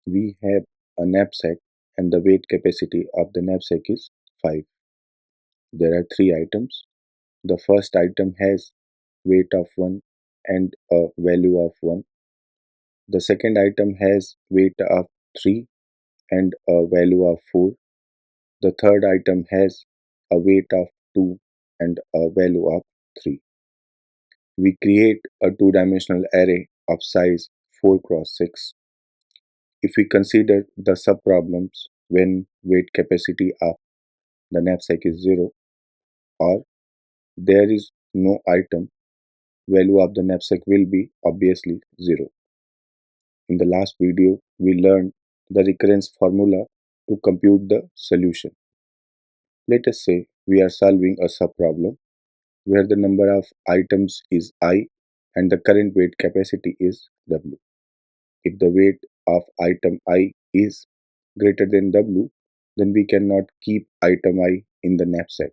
We have a knapsack and the weight capacity of the knapsack is 5. There are 3 items. The first item has weight of 1 and a value of 1. The second item has weight of 3 and a value of 4. The third item has a weight of 2 and a value of 3. We create a two-dimensional array of size 4 cross 6. If we consider the subproblems when weight capacity of the knapsack is 0 or there is no item, value of the knapsack will be obviously 0. In the last video, we learned the recurrence formula to compute the solution. Let us say we are solving a subproblem where the number of items is I and the current weight capacity is W. If the weight of item I is greater than W, then we cannot keep item I in the knapsack.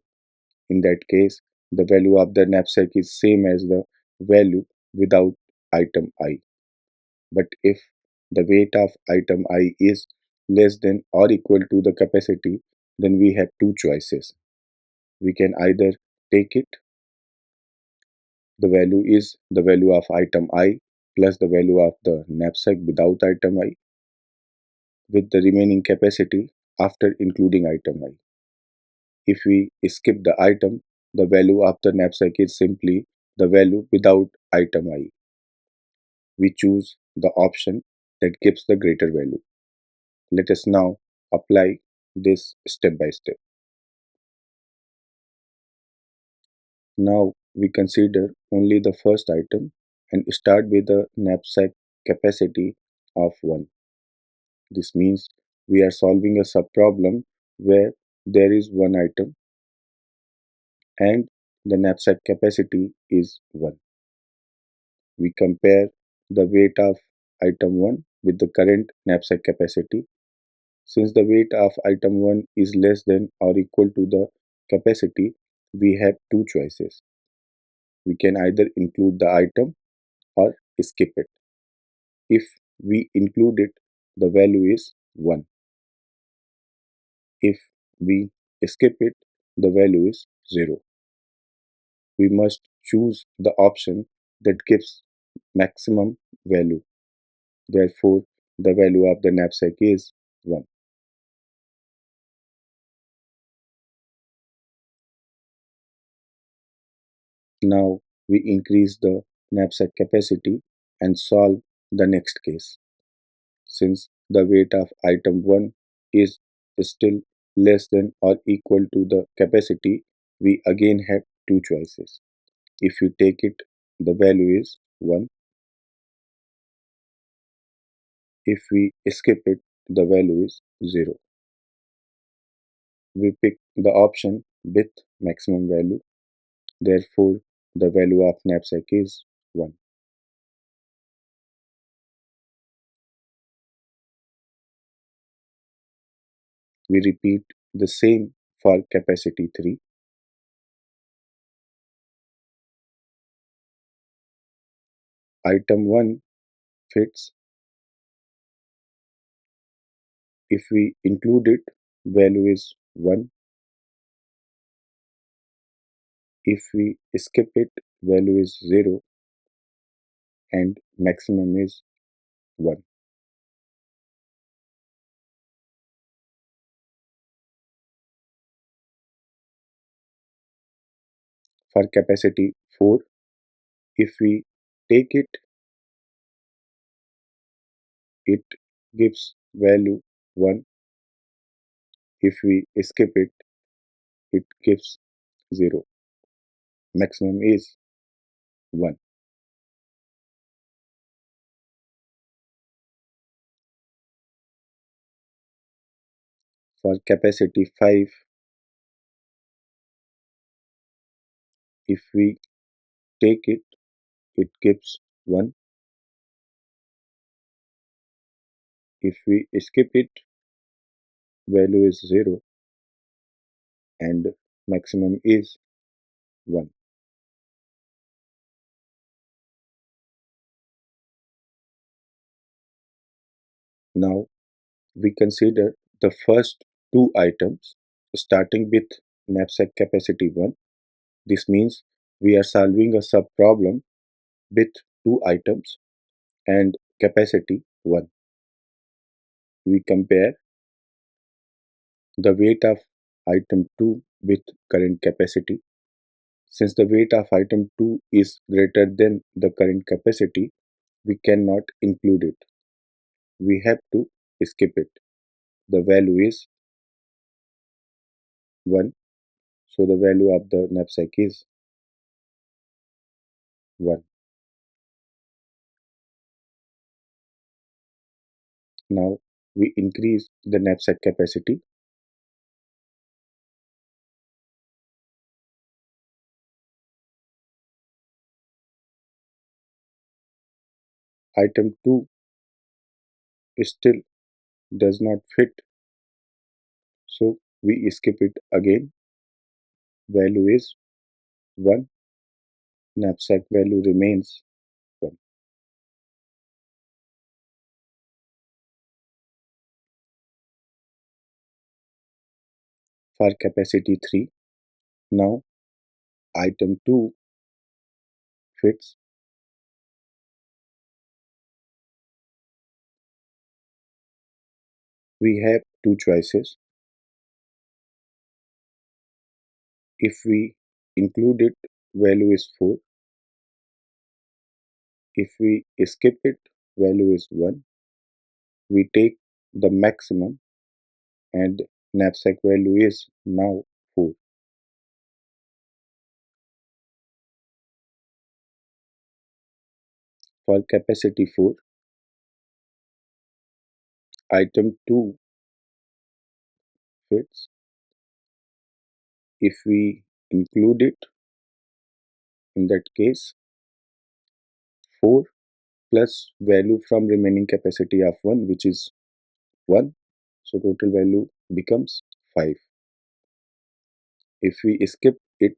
In that case, the value of the knapsack is same as the value without item I. But if the weight of item I is less than or equal to the capacity, then we have two choices. We can either take it, the value is the value of item I plus the value of the knapsack without item I with the remaining capacity after including item I. If we skip the item, the value of the knapsack is simply the value without item I. We choose the option that gives the greater value. Let us now apply this step by step. Now we consider only the first item and start with the knapsack capacity of 1. This means we are solving a subproblem where there is one item and the knapsack capacity is 1. We compare the weight of item 1 with the current knapsack capacity. Since the weight of item 1 is less than or equal to the capacity, we have two choices. We can either include the item or skip it. If we include it, the value is 1. If we skip it, the value is 0. We must choose the option that gives maximum value. Therefore, the value of the knapsack is 1. Now we increase the knapsack capacity and solve the next case. Since the weight of item 1 is still less than or equal to the capacity, we again have two choices. If you take it, the value is 1. If we skip it, the value is 0. We pick the option with maximum value. Therefore, the value of knapsack is 1. We repeat the same for capacity 3. Item 1 fits. If we include it, value is 1. If we skip it, value is 0 and maximum is 1. For capacity 4, if we take it, it gives value 1. If we skip it, it gives 0. Maximum is 1. For capacity 5, if we take it, it gives 1. If we skip it, value is 0 and maximum is 1. Now We consider the first two items starting with knapsack capacity 1. This means we are solving a subproblem with two items and capacity 1. We compare the weight of item 2 with current capacity. Since the weight of item 2 is greater than the current capacity, we cannot include it. We have to skip it. The value is 1, so the value of the knapsack is 1. Now we increase the knapsack capacity. Item 2 still does not fit, so we skip it again. Value is 1. Knapsack value remains 1. For capacity 3, now item 2 fits. We have two choices. If we include it, value is 4. If we skip it, value is 1. We take the maximum and knapsack value is now 4. For capacity 4, item 2 fits. If we include it, in that case 4 plus value from remaining capacity of 1, which is 1, so total value becomes 5. If we skip it,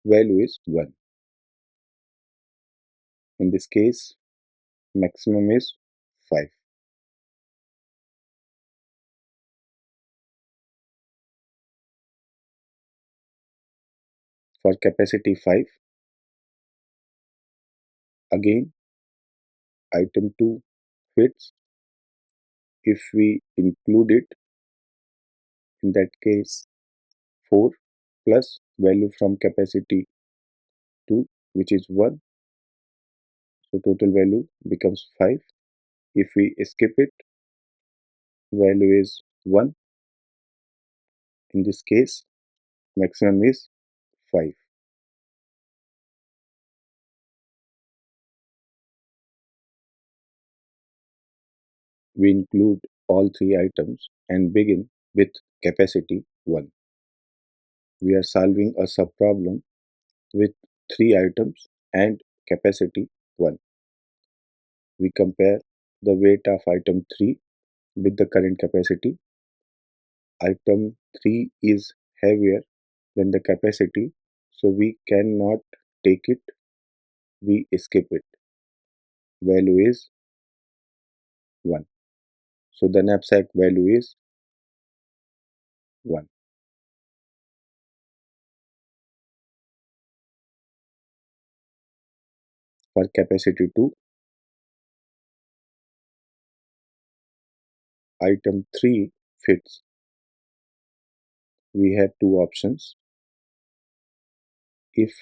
value is 1. In this case, maximum is 5. For capacity 5, again item 2 fits. If we include it, in that case 4 plus value from capacity 2, which is 1, so total value becomes 5. If we skip it, value is 1. In this case, maximum is 5. We include all three items and begin with capacity 1. We are solving a subproblem with three items and capacity 1. We compare the weight of item 3 with the current capacity. Item 3 is heavier than the capacity, so we cannot take it. We skip it. Value is 1. So the knapsack value is 1. For capacity 2, item 3 fits. We have two options. If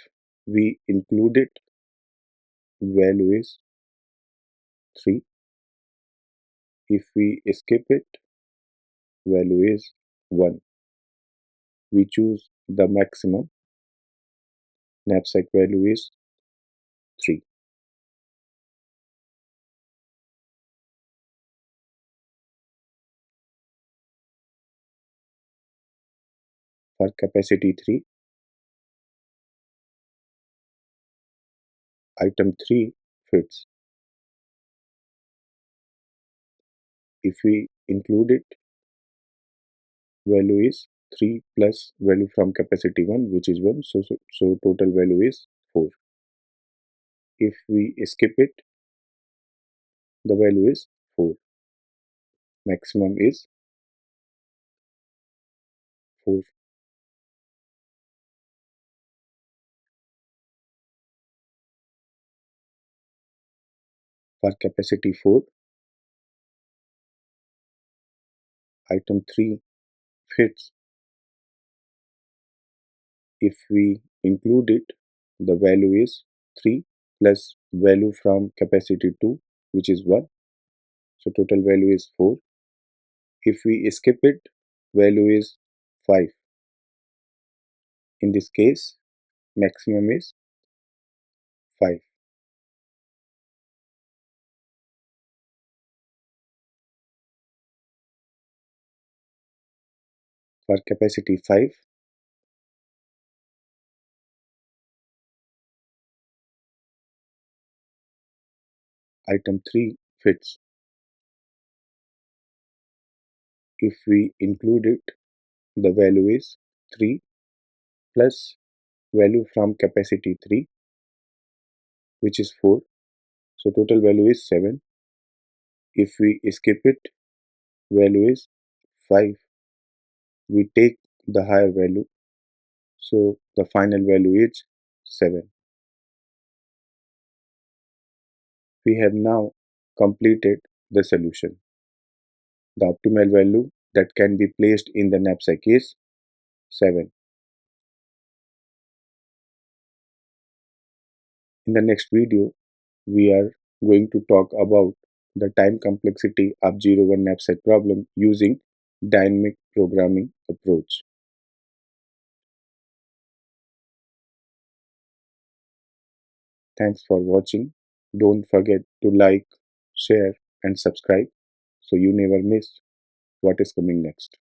we include it, value is 3. If we skip it, value is 1. We choose the maximum. Knapsack value is 3. For capacity 3, item 3 fits. If we include it, value is 3 plus value from capacity 1, which is 1, so total value is 4. If we skip it, the value is 4. maximum is 4. For capacity 4, item 3 fits. If we include it, the value is 3 plus value from capacity 2, which is 1. So total value is 4. If we skip it, value is 5. In this case, maximum is 5. For capacity 5, item 3 fits. If we include it, the value is 3 plus value from capacity 3, which is 4. So total value is 7. If we skip it, value is 5. We take the higher value, so the final value is 7. We have now completed the solution. The optimal value that can be placed in the knapsack is 7. In the next video, we are going to talk about the time complexity of 01 knapsack problem using dynamic programming approach. Thanks for watching. Don't forget to like, share and subscribe so you never miss what is coming next.